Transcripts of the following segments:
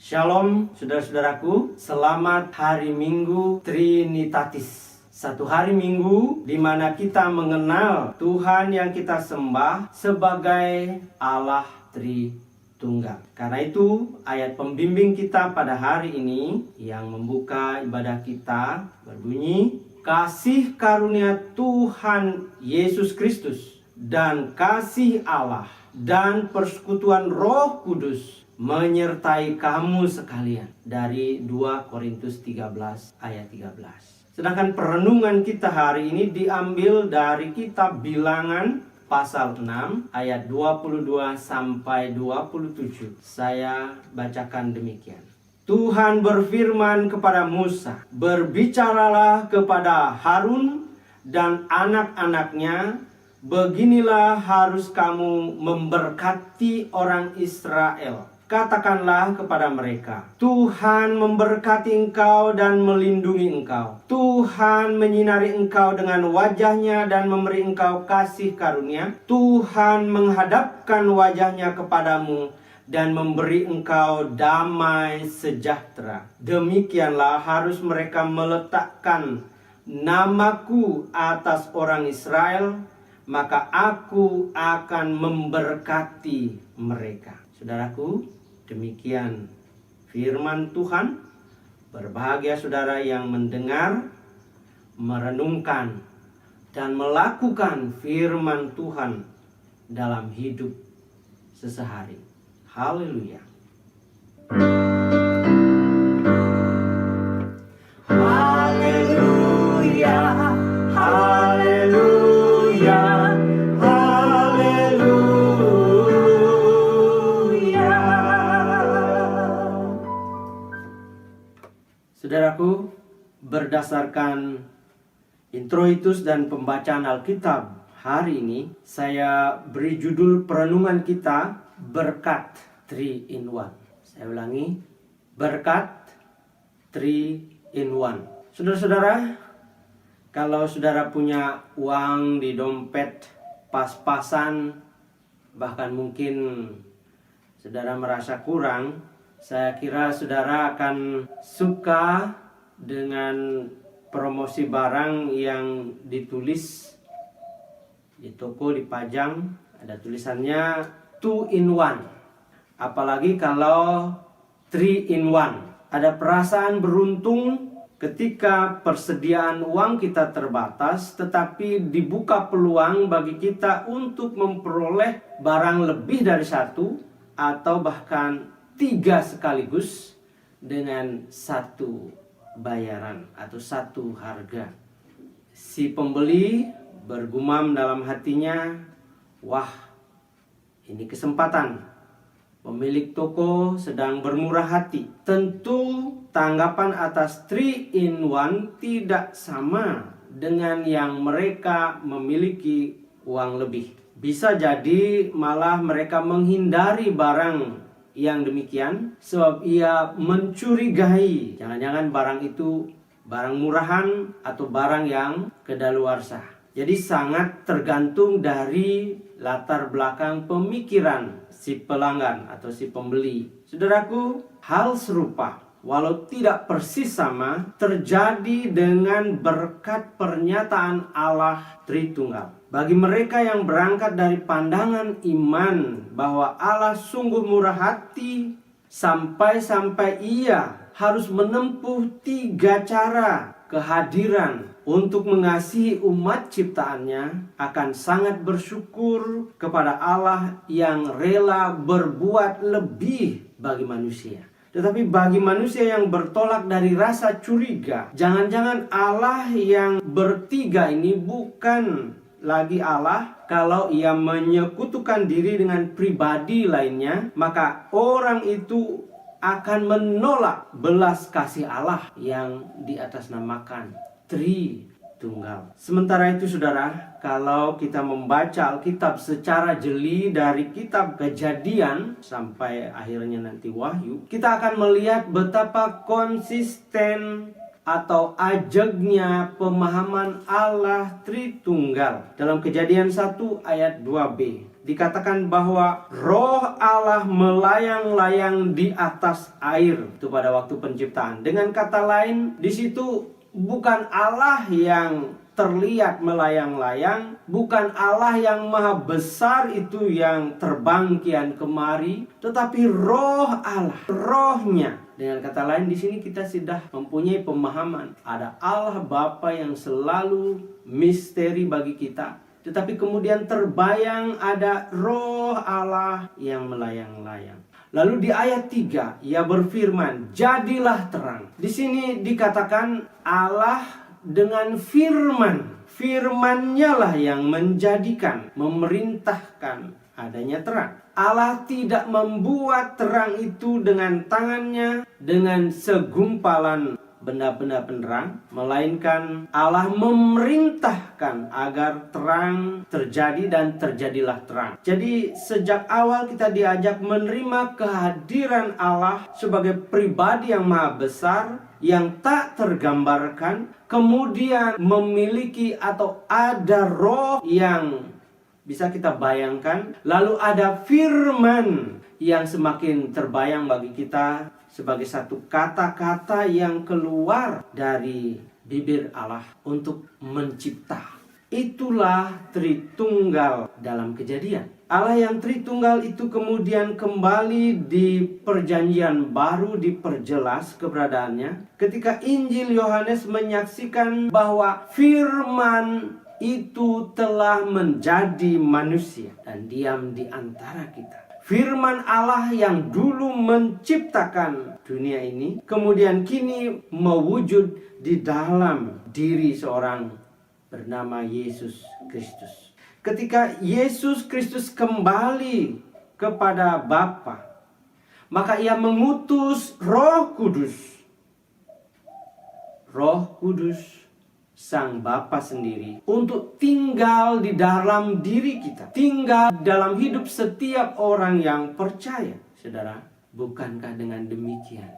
Shalom saudara-saudaraku, selamat hari Minggu Trinitatis. Satu hari Minggu di mana kita mengenal Tuhan yang kita sembah sebagai Allah Tritunggal. Karena itu ayat pembimbing kita pada hari ini yang membuka ibadah kita berbunyi, kasih karunia Tuhan Yesus Kristus dan kasih Allah dan persekutuan Roh Kudus menyertai kamu sekalian. Dari 2 Korintus 13 ayat 13. Sedangkan perenungan kita hari ini diambil dari kitab Bilangan pasal 6 ayat 22 sampai 27. Saya bacakan demikian. Tuhan berfirman kepada Musa, berbicaralah kepada Harun dan anak-anaknya, beginilah harus kamu memberkati orang Israel. Katakanlah kepada mereka, Tuhan memberkati engkau dan melindungi engkau. Tuhan menyinari engkau dengan wajahnya dan memberi engkau kasih karunia. Tuhan menghadapkan wajahnya kepadamu dan memberi engkau damai sejahtera. Demikianlah harus mereka meletakkan namaku atas orang Israel, maka aku akan memberkati mereka. Saudaraku, demikian firman Tuhan. Berbahagia saudara yang mendengar, merenungkan, dan melakukan firman Tuhan dalam hidup sehari-hari. Haleluya. Haleluya. Haleluya. Saudaraku, berdasarkan introitus dan pembacaan Alkitab hari ini, saya beri judul perenungan kita, Berkat 3 in 1. Saya ulangi, Berkat 3 in 1. Saudara-saudara, kalau saudara punya uang di dompet pas-pasan, bahkan mungkin saudara merasa kurang, saya kira saudara akan suka dengan promosi barang yang ditulis di toko, dipajang, ada tulisannya 2 in 1. Apalagi kalau 3 in 1. Ada perasaan beruntung ketika persediaan uang kita terbatas, tetapi dibuka peluang bagi kita untuk memperoleh barang lebih dari satu atau bahkan 3 sekaligus dengan satu bayaran atau satu harga. Si pembeli bergumam dalam hatinya, wah, ini kesempatan. Pemilik toko sedang bermurah hati. Tentu tanggapan atas 3 in 1 tidak sama dengan yang mereka memiliki uang lebih. Bisa jadi malah mereka menghindari barang yang demikian sebab ia mencurigai jangan-jangan barang itu barang murahan atau barang yang kedaluarsa. Jadi sangat tergantung dari latar belakang pemikiran si pelanggan atau si pembeli. Saudaraku, hal serupa walau tidak persis sama terjadi dengan berkat pernyataan Allah Tritunggal. Bagi mereka yang berangkat dari pandangan iman bahwa Allah sungguh murah hati sampai-sampai ia harus menempuh 3 cara kehadiran untuk mengasihi umat ciptaannya, akan sangat bersyukur kepada Allah yang rela berbuat lebih bagi manusia. Tetapi bagi manusia yang bertolak dari rasa curiga, jangan-jangan Allah yang bertiga ini bukan lagi Allah. Kalau ia menyekutukan diri dengan pribadi lainnya, maka orang itu akan menolak belas kasih Allah yang diatasnamakan Tritunggal. Sementara itu saudara, kalau kita membaca Alkitab secara jeli dari kitab Kejadian sampai akhirnya nanti Wahyu, kita akan melihat betapa konsisten atau ajegnya pemahaman Allah Tritunggal. Dalam Kejadian 1 ayat 2b, dikatakan bahwa Roh Allah melayang-layang di atas air itu pada waktu penciptaan. Dengan kata lain, di situ bukan Allah yang terlihat melayang-layang, bukan Allah yang maha besar itu yang terbang kian kemari, tetapi Roh Allah, Rohnya. Dengan kata lain, di sini kita sudah mempunyai pemahaman ada Allah Bapa yang selalu misteri bagi kita, tetapi kemudian terbayang ada Roh Allah yang melayang-layang. Lalu di ayat 3 ia berfirman, jadilah terang. Di sini dikatakan Allah dengan firman. Firman-Nya lah yang menjadikan, memerintahkan adanya terang. Allah tidak membuat terang itu dengan tangannya, dengan segumpalan benda-benda penerang, melainkan Allah memerintahkan agar terang terjadi dan terjadilah terang. Jadi sejak awal kita diajak menerima kehadiran Allah sebagai pribadi yang maha besar, yang tak tergambarkan, kemudian memiliki atau ada roh yang bisa kita bayangkan, lalu ada firman yang semakin terbayang bagi kita sebagai satu kata-kata yang keluar dari bibir Allah untuk mencipta. Itulah Tritunggal dalam Kejadian. Allah yang Tritunggal itu kemudian kembali di Perjanjian Baru diperjelas keberadaannya ketika Injil Yohanes menyaksikan bahwa firman itu telah menjadi manusia dan diam di antara kita. Firman Allah yang dulu menciptakan dunia ini, kemudian kini mewujud di dalam diri seorang bernama Yesus Kristus. Ketika Yesus Kristus kembali kepada Bapa, maka ia mengutus Roh Kudus. Roh Kudus Sang Bapa sendiri untuk tinggal di dalam diri kita, tinggal dalam hidup setiap orang yang percaya. Saudara, bukankah dengan demikian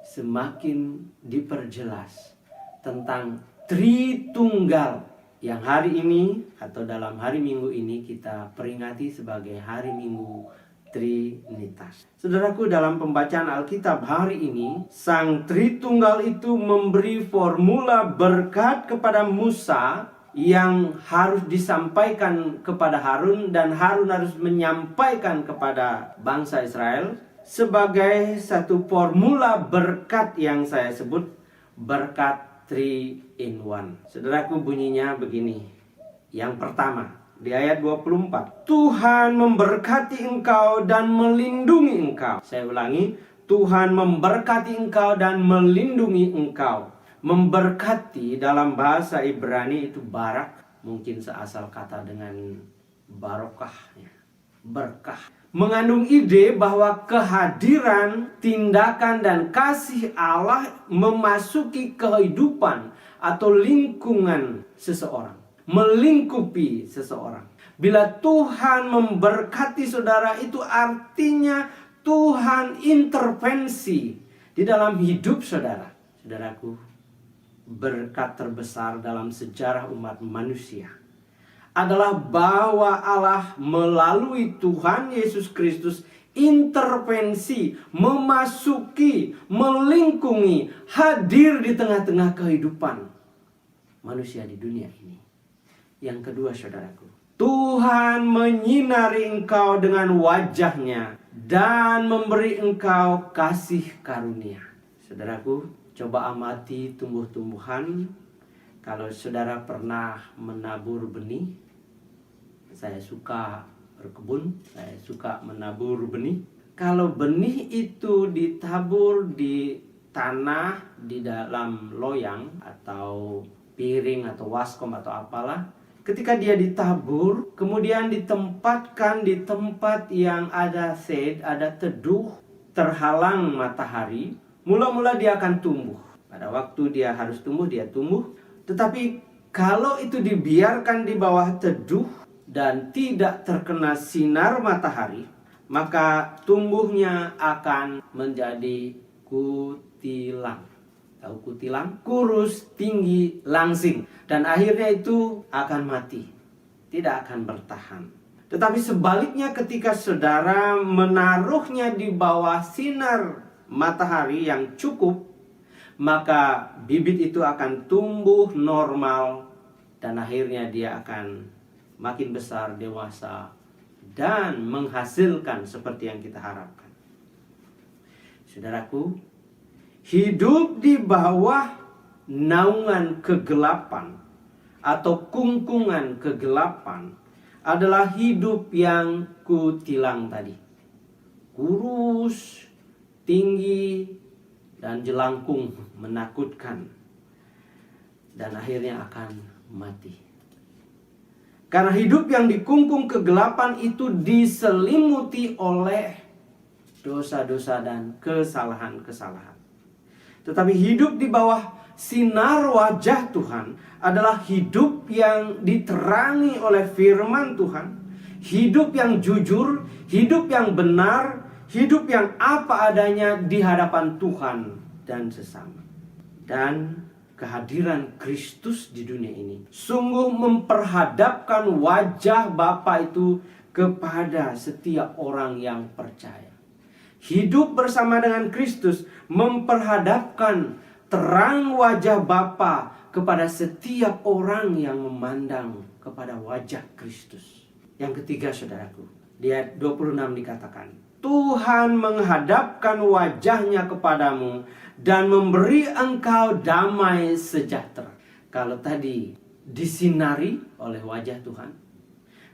semakin diperjelas tentang Tritunggal yang hari ini atau dalam hari Minggu ini kita peringati sebagai hari Minggu Trinitas. Saudaraku, dalam pembacaan Alkitab hari ini, Sang Tritunggal itu memberi formula berkat kepada Musa yang harus disampaikan kepada Harun, dan Harun harus menyampaikan kepada bangsa Israel sebagai satu formula berkat yang saya sebut berkat 3-in-1. Saudaraku, bunyinya begini. Yang pertama, di ayat 24, Tuhan memberkati engkau dan melindungi engkau. Saya ulangi, Tuhan memberkati engkau dan melindungi engkau. Memberkati dalam bahasa Ibrani itu barak, mungkin seasal kata dengan barokah, berkah. Mengandung ide bahwa kehadiran, tindakan dan kasih Allah memasuki kehidupan atau lingkungan seseorang, melingkupi seseorang. Bila Tuhan memberkati saudara, itu artinya Tuhan intervensi di dalam hidup saudara. Saudaraku, berkat terbesar dalam sejarah umat manusia adalah bahwa Allah melalui Tuhan Yesus Kristus intervensi, memasuki, melingkungi, hadir di tengah-tengah kehidupan manusia di dunia ini. Yang kedua, saudaraku, Tuhan menyinari engkau dengan wajah-Nya dan memberi engkau kasih karunia. Saudaraku, coba amati tumbuh-tumbuhan. Kalau saudara pernah menabur benih, saya suka berkebun, saya suka menabur benih. Kalau benih itu ditabur di tanah, di dalam loyang atau piring atau waskom atau apalah, ketika dia ditabur, kemudian ditempatkan di tempat yang ada shade, ada teduh, terhalang matahari, mula-mula dia akan tumbuh. Pada waktu dia harus tumbuh, dia tumbuh. Tetapi kalau itu dibiarkan di bawah teduh dan tidak terkena sinar matahari, maka tumbuhnya akan menjadi kutilang. Tahu kutilang? Kurus, tinggi, langsing. Dan akhirnya itu akan mati. Tidak akan bertahan. Tetapi sebaliknya ketika saudara menaruhnya di bawah sinar matahari yang cukup, maka bibit itu akan tumbuh normal dan akhirnya dia akan makin besar, dewasa, dan menghasilkan seperti yang kita harapkan. Saudaraku, hidup di bawah naungan kegelapan atau kungkungan kegelapan adalah hidup yang kutilang tadi. Kurus, tinggi, dan jelangkung, menakutkan. Dan akhirnya akan mati. Karena hidup yang dikungkung kegelapan itu diselimuti oleh dosa-dosa dan kesalahan-kesalahan. Tetapi hidup di bawah sinar wajah Tuhan adalah hidup yang diterangi oleh firman Tuhan. Hidup yang jujur, hidup yang benar, hidup yang apa adanya di hadapan Tuhan dan sesama. Dan kehadiran Kristus di dunia ini sungguh memperhadapkan wajah Bapa itu kepada setiap orang yang percaya. Hidup bersama dengan Kristus memperhadapkan terang wajah Bapa kepada setiap orang yang memandang kepada wajah Kristus. Yang ketiga, saudaraku, di ayat 26 dikatakan, Tuhan menghadapkan wajahnya kepadamu dan memberi engkau damai sejahtera. Kalau tadi disinari oleh wajah Tuhan,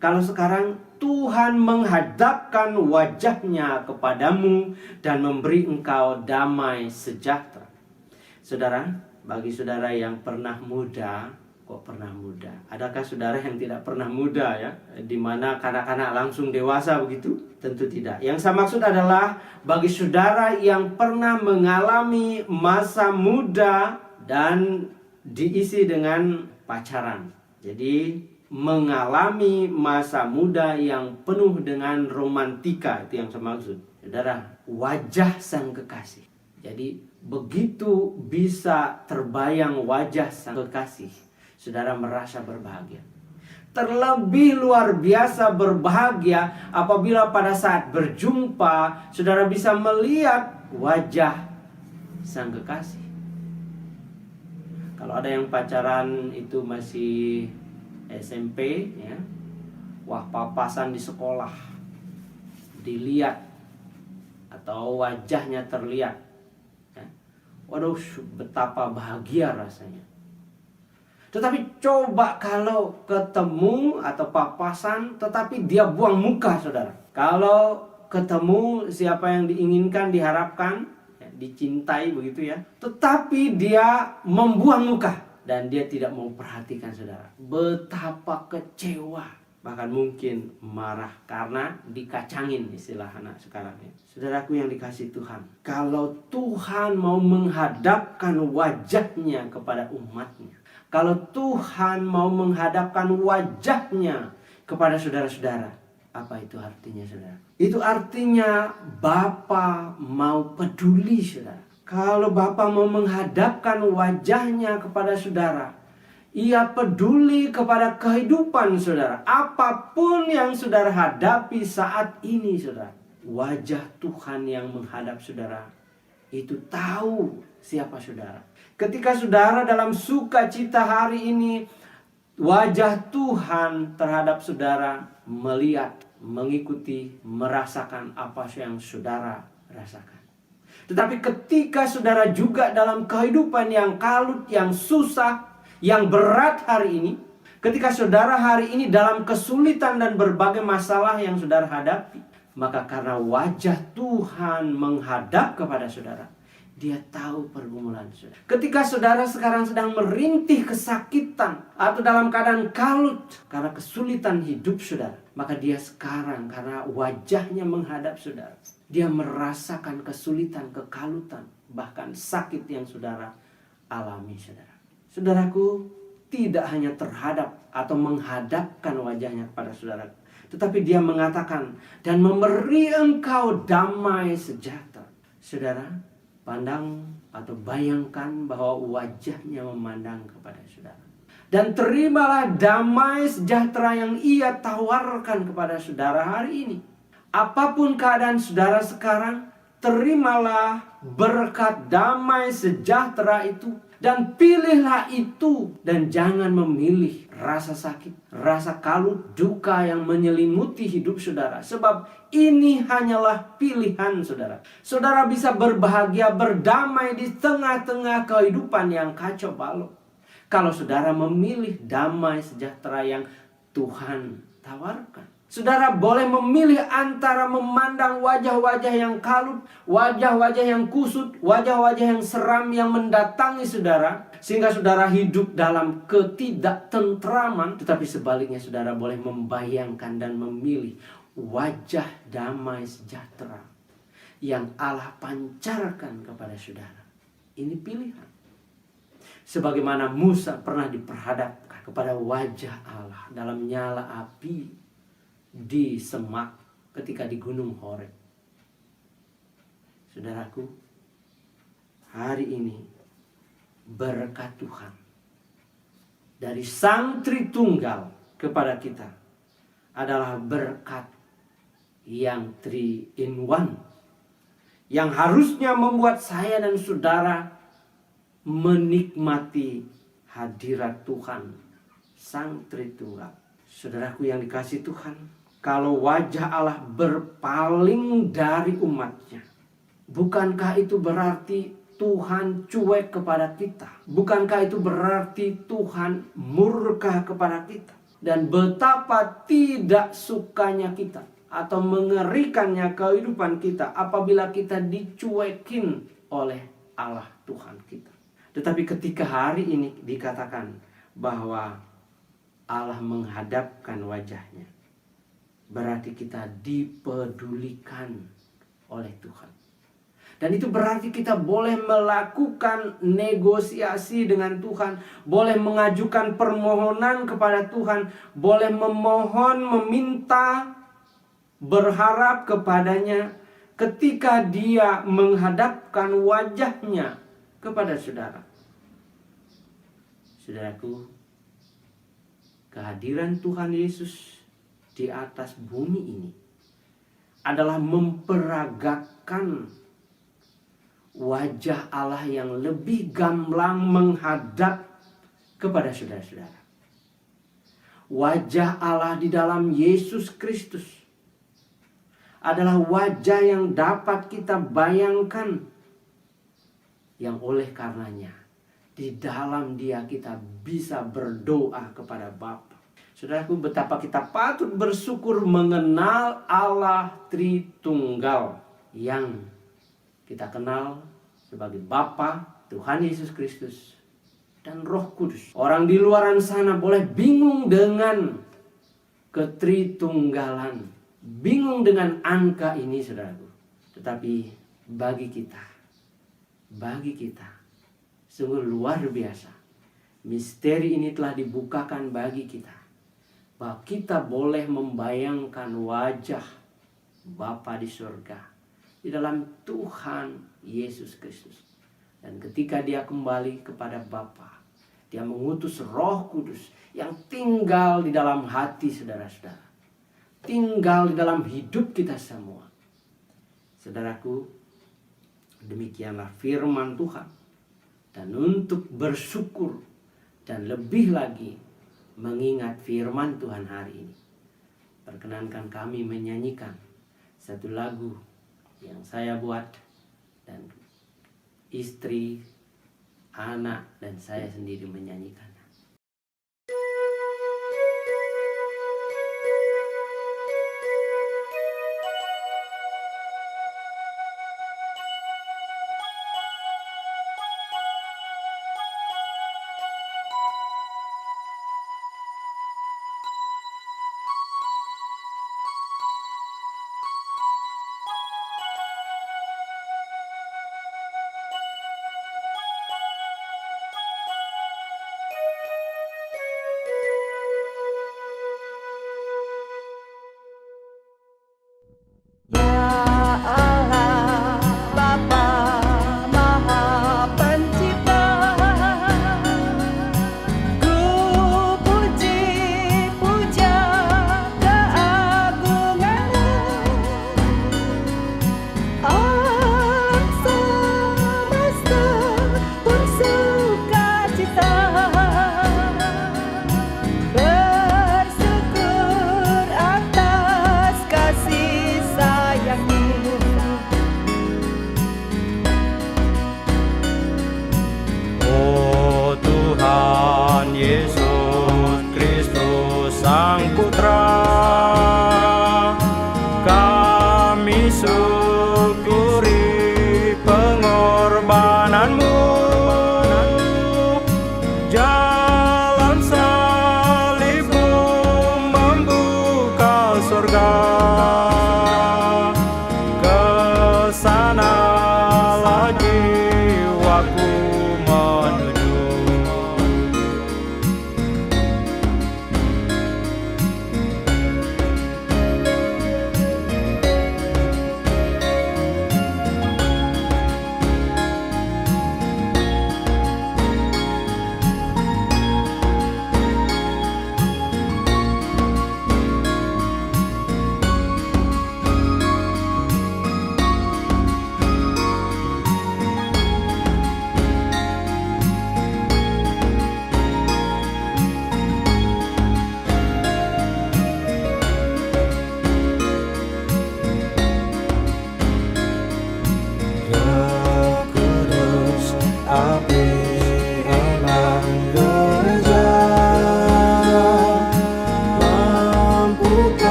kalau sekarang Tuhan menghadapkan wajahnya kepadamu dan memberi engkau damai sejahtera. Saudara, bagi saudara yang pernah muda, kok pernah muda? Adakah saudara yang tidak pernah muda ya? Di mana kanak-kanak langsung dewasa begitu? Tentu tidak. Yang saya maksud adalah bagi saudara yang pernah mengalami masa muda dan diisi dengan pacaran. Jadi mengalami masa muda yang penuh dengan romantika, itu yang saya maksud. Saudara, wajah sang kekasih. Jadi begitu bisa terbayang wajah sang kekasih, saudara merasa berbahagia. Terlebih luar biasa berbahagia apabila pada saat berjumpa saudara bisa melihat wajah sang kekasih. Kalau ada yang pacaran itu masih SMP ya, wah, papasan di sekolah dilihat atau wajahnya terlihat ya. Waduh, betapa bahagia rasanya. Tetapi coba kalau ketemu atau papasan tetapi dia buang muka, saudara. Kalau ketemu siapa yang diinginkan, diharapkan, ya, dicintai begitu ya, tetapi dia membuang muka dan dia tidak mau perhatikan, saudara. Betapa kecewa, bahkan mungkin marah karena dikacangin, istilah anak sekarang ya. Saudaraku yang dikasihi Tuhan, kalau Tuhan mau menghadapkan wajahnya kepada umatnya, kalau Tuhan mau menghadapkan wajahnya kepada saudara-saudara, apa itu artinya, saudara? Itu artinya Bapa mau peduli, saudara. Kalau Bapa mau menghadapkan wajahnya kepada saudara, Ia peduli kepada kehidupan saudara. Apapun yang saudara hadapi saat ini, saudara, wajah Tuhan yang menghadap saudara itu tahu siapa saudara. Ketika saudara dalam sukacita hari ini, wajah Tuhan terhadap saudara melihat, mengikuti, merasakan apa yang saudara rasakan. Tetapi ketika saudara juga dalam kehidupan yang kalut, yang susah, yang berat hari ini, ketika saudara hari ini dalam kesulitan dan berbagai masalah yang saudara hadapi, maka karena wajah Tuhan menghadap kepada saudara, Dia tahu pergumulan saudara. Ketika saudara sekarang sedang merintih kesakitan atau dalam keadaan kalut karena kesulitan hidup saudara, maka Dia sekarang karena wajahnya menghadap saudara, Dia merasakan kesulitan, kekalutan, bahkan sakit yang saudara alami, saudara. Saudaraku, tidak hanya terhadap atau menghadapkan wajahnya kepada saudara, tetapi Dia mengatakan dan memberi engkau damai sejahtera. Saudara, pandang atau bayangkan bahwa wajahnya memandang kepada saudara. Dan terimalah damai sejahtera yang ia tawarkan kepada saudara hari ini. Apapun keadaan saudara sekarang, terimalah berkat damai sejahtera itu. Dan pilihlah itu. Dan jangan memilih rasa sakit, rasa kalut, duka yang menyelimuti hidup saudara. Sebab ini hanyalah pilihan saudara. Saudara bisa berbahagia, berdamai di tengah-tengah kehidupan yang kacau balau, kalau saudara memilih damai sejahtera yang Tuhan tawarkan. Saudara boleh memilih antara memandang wajah-wajah yang kalut, wajah-wajah yang kusut, wajah-wajah yang seram yang mendatangi saudara, sehingga saudara hidup dalam ketidaktentraman. Tetapi sebaliknya saudara boleh membayangkan dan memilih wajah damai sejahtera yang Allah pancarkan kepada saudara. Ini pilihan. Sebagaimana Musa pernah diperhadapkan kepada wajah Allah dalam nyala api di semak ketika di Gunung Horeb. Saudaraku, hari ini berkat Tuhan dari Sang Tritunggal kepada kita adalah berkat yang 3 in 1, yang harusnya membuat saya dan saudara menikmati hadirat Tuhan Sang Tritunggal. Saudaraku yang dikasihi Tuhan, kalau wajah Allah berpaling dari umatnya, bukankah itu berarti Tuhan cuek kepada kita? Bukankah itu berarti Tuhan murka kepada kita? Dan betapa tidak sukanya kita atau mengerikannya kehidupan kita apabila kita dicuekin oleh Allah Tuhan kita. Tetapi ketika hari ini dikatakan bahwa Allah menghadapkan wajahnya, berarti kita dipedulikan oleh Tuhan. Dan itu berarti kita boleh melakukan negosiasi dengan Tuhan, boleh mengajukan permohonan kepada Tuhan, boleh memohon, meminta, berharap kepadanya ketika Dia menghadapkan wajahnya kepada saudara. Saudaraku, kehadiran Tuhan Yesus di atas bumi ini adalah memperagakan wajah Allah yang lebih gamblang menghadap kepada saudara-saudara. Wajah Allah di dalam Yesus Kristus adalah wajah yang dapat kita bayangkan, yang oleh karenanya di dalam Dia kita bisa berdoa kepada Bapa. Saudaraku, betapa kita patut bersyukur mengenal Allah Tritunggal yang kita kenal sebagai Bapa, Tuhan Yesus Kristus, dan Roh Kudus. Orang di luaran sana boleh bingung dengan ketritunggalan, bingung dengan angka ini, saudaraku. Tetapi bagi kita sungguh luar biasa. Misteri ini telah dibukakan bagi kita, bahwa kita boleh membayangkan wajah Bapa di surga di dalam Tuhan Yesus Kristus. Dan ketika Dia kembali kepada Bapa, Dia mengutus Roh Kudus yang tinggal di dalam hati saudara-saudara, tinggal di dalam hidup kita semua. Saudaraku, demikianlah firman Tuhan. Dan untuk bersyukur dan lebih lagi mengingat firman Tuhan hari ini, perkenankan kami menyanyikan satu lagu yang saya buat dan istri, anak, dan saya sendiri menyanyikan.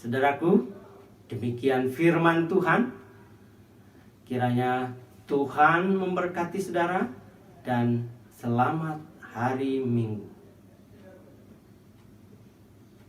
Saudaraku, demikian firman Tuhan. Kiranya Tuhan memberkati saudara dan selamat hari Minggu.